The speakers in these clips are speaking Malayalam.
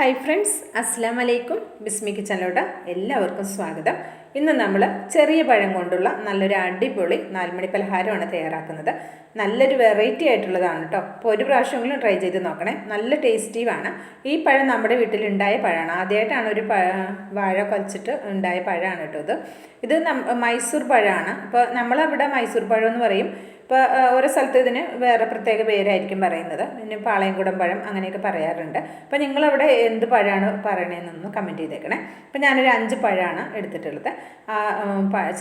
ഹായ് ഫ്രണ്ട്സ്, അസ്സലാമു അലൈക്കും. ബിസ്മി കിച്ചണിലോട്ട് എല്ലാവർക്കും സ്വാഗതം. ഇന്ന് നമ്മൾ ചെറിയ പഴം കൊണ്ടുള്ള നല്ലൊരു അടിപൊളി 4 മണി പലഹാരമാണ് തയ്യാറാക്കുന്നത്. നല്ലൊരു വെറൈറ്റി ആയിട്ടുള്ളതാണ് കേട്ടോ. അപ്പോൾ ഒരു പ്രാവശ്യമെങ്കിലും ട്രൈ ചെയ്ത് നോക്കണേ. നല്ല ടേസ്റ്റിയുമാണ്. ഈ പഴം നമ്മുടെ വീട്ടിലുണ്ടായ പഴമാണ്. ആദ്യമായിട്ടാണ് ഒരു വാഴ കൊലച്ചിട്ട് ഉണ്ടായ പഴമാണ് കേട്ടോ ഇത് മൈസൂർ പഴമാണ്. അപ്പോൾ നമ്മളവിടെ മൈസൂർ പഴം എന്ന് പറയും. ഇപ്പോൾ ഓരോ സ്ഥലത്ത് ഇതിന് വേറെ പ്രത്യേക പേരായിരിക്കും പറയുന്നത്. പിന്നെ പാളയംകുടം പഴം അങ്ങനെയൊക്കെ പറയാറുണ്ട്. അപ്പോൾ നിങ്ങളവിടെ എന്ത് പഴമാണ് പറയണതെന്നൊന്ന് കമൻറ്റ് ചെയ്തേക്കണേ. അപ്പോൾ ഞാനൊരു 5 പഴമാണ് എടുത്തിട്ടുള്ളത്.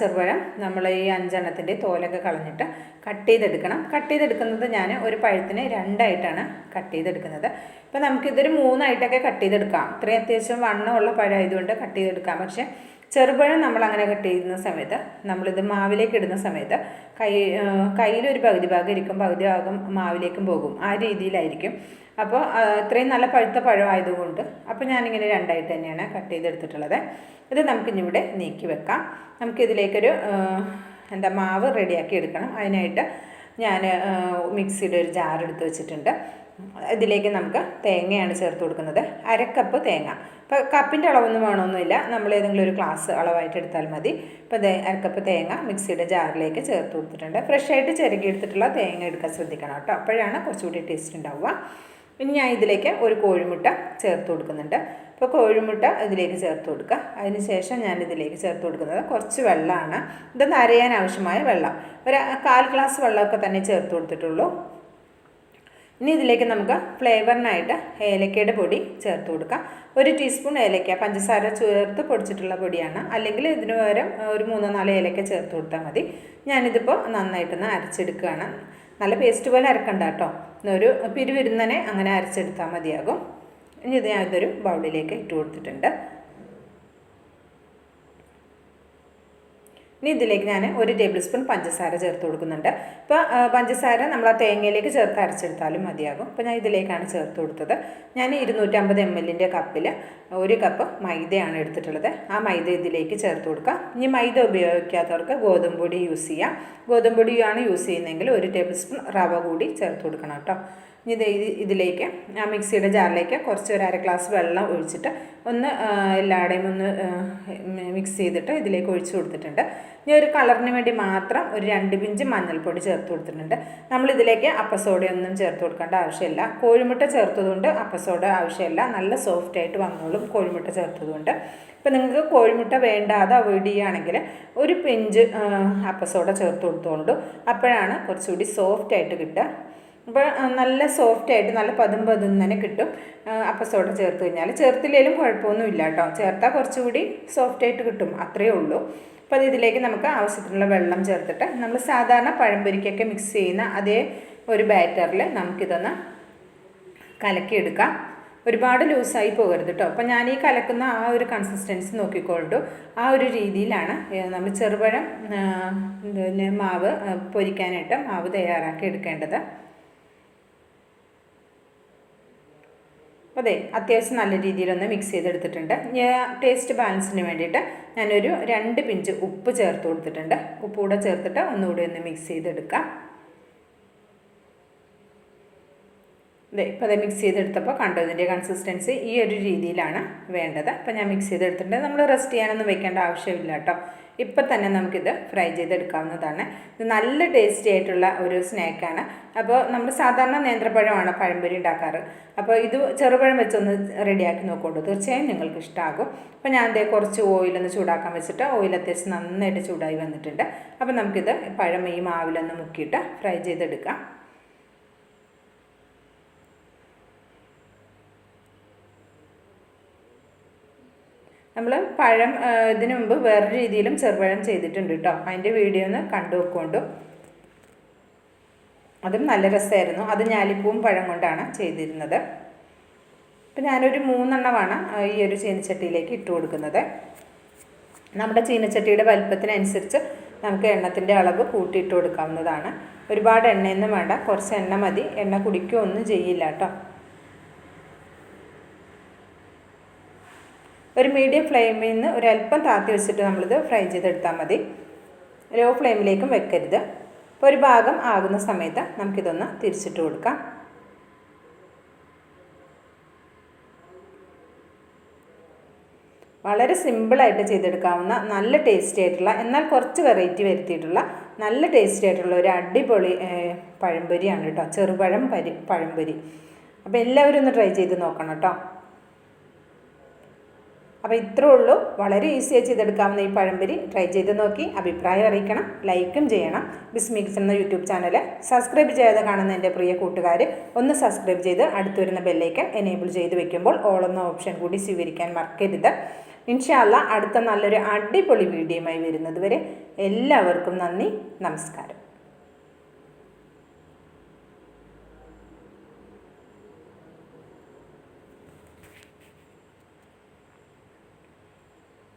ചെറുപഴം നമ്മൾ ഈ 5 എണ്ണത്തിൻ്റെ തോലൊക്കെ കളഞ്ഞിട്ട് കട്ട് ചെയ്തെടുക്കണം. കട്ട് ചെയ്തെടുക്കുന്നത് ഞാൻ ഒരു പഴത്തിന് 2 ആയിട്ടാണ് കട്ട് ചെയ്തെടുക്കുന്നത്. ഇപ്പോൾ നമുക്കിതൊരു 3 ആയിട്ടൊക്കെ കട്ട് ചെയ്തെടുക്കാം. ഇത്രയും അത്യാവശ്യം വണ്ണമുള്ള പഴമായതുകൊണ്ട് കട്ട് ചെയ്തെടുക്കാം. പക്ഷേ ചെറുപഴം നമ്മളങ്ങനെ കട്ട് ചെയ്യുന്ന സമയത്ത് നമ്മളിത് മാവിലേക്ക് ഇടുന്ന സമയത്ത് കയ്യിലൊരു പകുതി ഭാഗം ഇരിക്കും, പകുതി ഭാഗം മാവിലേക്കും പോകും. ആ രീതിയിലായിരിക്കും. അപ്പോൾ ഇത്രയും നല്ല പഴുത്ത പഴമായതുകൊണ്ട് അപ്പോൾ ഞാനിങ്ങനെ 2 ആയിട്ട് തന്നെയാണ് കട്ട് ചെയ്തെടുത്തിട്ടുള്ളത്. ഇത് നമുക്കിന്നിവിടെ നീക്കി വെക്കാം. നമുക്കിതിലേക്കൊരു മാവ് റെഡിയാക്കി എടുക്കണം. അതിനായിട്ട് ഞാൻ മിക്സിയുടെ ഒരു ജാർ എടുത്ത് വെച്ചിട്ടുണ്ട്. ഇതിലേക്ക് നമുക്ക് തേങ്ങയാണ് ചേർത്ത് കൊടുക്കുന്നത്. 1/2 കപ്പ് തേങ്ങ. ഇപ്പോൾ കപ്പിൻ്റെ അളവൊന്നും വേണമെന്നില്ല, നമ്മൾ ഏതെങ്കിലും ഒരു ഗ്ലാസ് അളവായിട്ട് എടുത്താൽ മതി. ഇപ്പോൾ 1/2 കപ്പ് തേങ്ങ മിക്സിയുടെ ജാറിലേക്ക് ചേർത്ത് കൊടുത്തിട്ടുണ്ട്. ഫ്രഷായിട്ട് ചിരകി എടുത്തിട്ടുള്ള തേങ്ങ എടുക്കാൻ ശ്രദ്ധിക്കണം കേട്ടോ, അപ്പോഴാണ് കുറച്ചുകൂടി ടേസ്റ്റ് ഉണ്ടാവുക. ഇനി ഞാൻ ഇതിലേക്ക് ഒരു കോഴിമുട്ട ചേർത്ത് കൊടുക്കുന്നുണ്ട്. ഇപ്പോൾ കോഴിമുട്ട ഇതിലേക്ക് ചേർത്ത് കൊടുക്കുക. അതിന് ശേഷം ഞാൻ ഇതിലേക്ക് ചേർത്ത് കൊടുക്കുന്നത് കുറച്ച് വെള്ളമാണ്. ഇതൊന്ന് അരയാൻ ആവശ്യമായ വെള്ളം, ഒരു 1/4 ഗ്ലാസ് വെള്ളമൊക്കെ തന്നെ ചേർത്ത് കൊടുത്തിട്ടുള്ളൂ. ഇനി ഇതിലേക്ക് നമുക്ക് ഫ്ലേവറിനായിട്ട് ഏലക്കയുടെ പൊടി ചേർത്ത് കൊടുക്കാം. 1 ടീസ്പൂൺ ഏലക്ക, പഞ്ചസാര ചേർത്ത് പൊടിച്ചിട്ടുള്ള പൊടിയാണ്. അല്ലെങ്കിൽ ഇതിന് പകരം ഒരു 3-4 ഏലക്ക ചേർത്ത് കൊടുത്താൽ മതി. ഞാനിതിപ്പോൾ നന്നായിട്ടൊന്ന് അരച്ചെടുക്കുകയാണ്. നല്ല പേസ്റ്റ് പോലെ അരക്കണ്ട കേട്ടോ, ഒരു പിരിവിരുന്നനെ അങ്ങനെ അരച്ചെടുത്താൽ മതിയാകും. ഇനി ഇത് ഞാൻ ഇതൊരു ബൗളിലേക്ക് ഇട്ട് കൊടുത്തിട്ടുണ്ട്. ഇനി ഇതിലേക്ക് ഞാൻ 1 ടേബിൾ സ്പൂൺ പഞ്ചസാര ചേർത്ത് കൊടുക്കുന്നുണ്ട്. ഇപ്പോൾ പഞ്ചസാര നമ്മൾ ആ തേങ്ങയിലേക്ക് ചേർത്ത് അരച്ചെടുത്താലും മതിയാകും. അപ്പോൾ ഞാൻ ഇതിലേക്കാണ് ചേർത്ത് കൊടുത്തത്. ഞാൻ 250 ml കപ്പിൽ 1 കപ്പ് മൈദയാണ് എടുത്തിട്ടുള്ളത്. ആ മൈദ ഇതിലേക്ക് ചേർത്ത് കൊടുക്കുക. ഇനി മൈദ ഉപയോഗിക്കാത്തവർക്ക് ഗോതമ്പ് പൊടി യൂസ് ചെയ്യാം. ഗോതമ്പ് പൊടിയാണ് യൂസ് ചെയ്യുന്നതെങ്കിൽ 1 ടേബിൾ സ്പൂൺ റവ കൂടി ചേർത്ത് കൊടുക്കണം കേട്ടോ. ഇനി ഇതിലേക്ക് ആ മിക്സിയുടെ ജാറിലേക്ക് കുറച്ച് ഒരു 1/2 ഗ്ലാസ് വെള്ളം ഒഴിച്ചിട്ട് ഒന്ന് എല്ലാവരുടെയും ഒന്ന് മിക്സ് ചെയ്തിട്ട് ഇതിലേക്ക് ഒഴിച്ച് കൊടുത്തിട്ടുണ്ട്. ഇനി ഒരു കളറിന് വേണ്ടി മാത്രം ഒരു 2 പിഞ്ച് മഞ്ഞൾപ്പൊടി ചേർത്ത് കൊടുത്തിട്ടുണ്ട്. നമ്മളിതിലേക്ക് അപ്പസോഡയൊന്നും ചേർത്ത് കൊടുക്കേണ്ട ആവശ്യമില്ല. കോഴിമുട്ട ചേർത്തതുകൊണ്ട് അപ്പസോഡ ആവശ്യമില്ല. നല്ല സോഫ്റ്റായിട്ട് വന്നോളും കോഴിമുട്ട ചേർത്തതുകൊണ്ട്. ഇപ്പം നിങ്ങൾക്ക് കോഴിമുട്ട വേണ്ടാതെ അവോയ്ഡ് ചെയ്യുകയാണെങ്കിൽ 1 പിഞ്ച് അപ്പസോഡ ചേർത്ത് കൊടുത്തോളൂ. അപ്പോഴാണ് കുറച്ചുകൂടി സോഫ്റ്റായിട്ട് കിട്ടുക. അപ്പോൾ നല്ല സോഫ്റ്റായിട്ട് നല്ല പതും തന്നെ കിട്ടും. അപ്പസോഡ ചേർത്ത് കഴിഞ്ഞാൽ, ചേർത്തില്ലെങ്കിലും കുഴപ്പമൊന്നുമില്ല കേട്ടോ. ചേർത്താൽ കുറച്ചുകൂടി സോഫ്റ്റായിട്ട് കിട്ടും, അത്രയേ ഉള്ളൂ. അപ്പോൾ അത് ഇതിലേക്ക് നമുക്ക് ആവശ്യത്തിനുള്ള വെള്ളം ചേർത്തിട്ട് നമ്മൾ സാധാരണ പഴംപൊരിക്കൊക്കെ മിക്സ് ചെയ്യുന്ന അതേ ഒരു ബാറ്ററിൽ നമുക്കിതൊന്ന് കലക്കിയെടുക്കാം. ഒരുപാട് ലൂസായി പോകരുത് കേട്ടോ. അപ്പോൾ ഞാൻ ഈ കലക്കുന്ന ആ ഒരു കൺസിസ്റ്റൻസി നോക്കിക്കൊണ്ടു ആ ഒരു രീതിയിലാണ് നമ്മൾ ചെറുപഴം മാവ് പൊരിക്കാനായിട്ട് മാവ് തയ്യാറാക്കി എടുക്കേണ്ടത്. അതെ, അത്യാവശ്യം നല്ല രീതിയിലൊന്ന് മിക്സ് ചെയ്തെടുത്തിട്ടുണ്ട്. ടേസ്റ്റ് ബാലൻസിന് വേണ്ടിയിട്ട് ഞാനൊരു 2 പിഞ്ച് ഉപ്പ് ചേർത്ത് കൊടുത്തിട്ടുണ്ട്. ഉപ്പ് കൂടെ ചേർത്തിട്ട് ഒന്നുകൂടി ഒന്ന് മിക്സ് ചെയ്തെടുക്കാം. അതെ, ഇപ്പോൾ അത് മിക്സ് ചെയ്തെടുത്തപ്പോൾ കണ്ടോ, ഇതിൻ്റെ കൺസിസ്റ്റൻസി ഈ ഒരു രീതിയിലാണ് വേണ്ടത്. അപ്പോൾ ഞാൻ മിക്സ് ചെയ്തെടുത്തിട്ടുണ്ട്. നമ്മൾ റെസ്റ്റ് ചെയ്യാനൊന്നും വെക്കേണ്ട ആവശ്യമില്ല കേട്ടോ. ഇപ്പം തന്നെ നമുക്കിത് ഫ്രൈ ചെയ്തെടുക്കാവുന്നതാണ്. ഇത് നല്ല ടേസ്റ്റി ആയിട്ടുള്ള ഒരു സ്നാക്കാണ്. അപ്പോൾ നമ്മൾ സാധാരണ നേന്ത്രപ്പഴമാണ് പഴംപൊരി ഉണ്ടാക്കാറ്. അപ്പോൾ ഇത് ചെറുപഴം വെച്ചൊന്ന് റെഡിയാക്കി നോക്കുള്ളൂ, തീർച്ചയായും നിങ്ങൾക്ക് ഇഷ്ടമാകും. അപ്പോൾ ഞാൻ അതേ കുറച്ച് ഓയിലൊന്ന് ചൂടാക്കാൻ വെച്ചിട്ട് ഓയിൽ അത്യാവശ്യം നന്നായിട്ട് ചൂടായി വന്നിട്ടുണ്ട്. അപ്പോൾ നമുക്കിത് പഴം ഈ മാവിലൊന്ന് മുക്കിയിട്ട് ഫ്രൈ ചെയ്തെടുക്കാം. നമ്മൾ പഴം ഇതിനു മുമ്പ് വേറൊരു രീതിയിലും ചെറുപഴം ചെയ്തിട്ടുണ്ട് കേട്ടോ. അതിൻ്റെ വീഡിയോ ഒന്ന് കണ്ടു വെക്കൊണ്ടു. അതും നല്ല രസമായിരുന്നു. അത് ഞാലിപ്പൂവും പഴം കൊണ്ടാണ് ചെയ്തിരുന്നത്. ഇപ്പം ഞാനൊരു 3 എണ്ണമാണ് ഈ ഒരു ചീനച്ചട്ടിയിലേക്ക് ഇട്ട് കൊടുക്കുന്നത്. നമ്മുടെ ചീനച്ചട്ടിയുടെ വലിപ്പത്തിനനുസരിച്ച് നമുക്ക് എണ്ണത്തിൻ്റെ അളവ് കൂട്ടിയിട്ട് കൊടുക്കാവുന്നതാണ്. ഒരുപാട് എണ്ണയൊന്നും വേണ്ട, കുറച്ച് എണ്ണ മതി. എണ്ണ കുടിക്കുകയൊന്നും ചെയ്യില്ല കേട്ടോ. ഒരു മീഡിയം ഫ്ലെയിമിൽ നിന്ന് ഒരല്പം താത്തി വെച്ചിട്ട് നമ്മളിത് ഫ്രൈ ചെയ്തെടുത്താൽ മതി. ലോ ഫ്ലെയിമിലേക്കും വെക്കരുത്. അപ്പോൾ ഒരു ഭാഗം ആകുന്ന സമയത്ത് നമുക്കിതൊന്ന് തിരിച്ചിട്ട് കൊടുക്കാം. വളരെ സിമ്പിളായിട്ട് ചെയ്തെടുക്കാവുന്ന നല്ല ടേസ്റ്റി ആയിട്ടുള്ള എന്നാൽ കുറച്ച് വെറൈറ്റി വരുത്തിയിട്ടുള്ള നല്ല ടേസ്റ്റി ആയിട്ടുള്ള ഒരു അടിപൊളി പഴംപൊരിയാണ് കേട്ടോ, ചെറുപഴം പഴംപൊരി. അപ്പോൾ എല്ലാവരും ഒന്ന് ട്രൈ ചെയ്ത് നോക്കണം കേട്ടോ. അപ്പോൾ ഇത്രേ ഉള്ളൂ, വളരെ ഈസിയായി ചെയ്തെടുക്കാവുന്ന ഈ പഴംപൊരി ട്രൈ ചെയ്ത് നോക്കി അഭിപ്രായം അറിയിക്കണം, ലൈക്കും ചെയ്യണം. ബിസ്മി കിച്ചൻ എന്ന യൂട്യൂബ് ചാനൽ സബ്സ്ക്രൈബ് ചെയ്യാതെ കാണുന്ന എൻ്റെ പ്രിയ കൂട്ടുകാർ ഒന്ന് സബ്സ്ക്രൈബ് ചെയ്ത് അടുത്ത് വരുന്ന ബെല്ലൈക്കൺ എനേബിൾ ചെയ്ത് വെക്കുമ്പോൾ ഓൾ എന്ന ഓപ്ഷൻ കൂടി സ്വീകരിക്കാൻ മറക്കരുത്. ഇൻഷാ അല്ലാഹ് അടുത്ത നല്ലൊരു അടിപൊളി വീഡിയോയുമായി വരുന്നത് വരെ എല്ലാവർക്കും നന്ദി, നമസ്കാരം.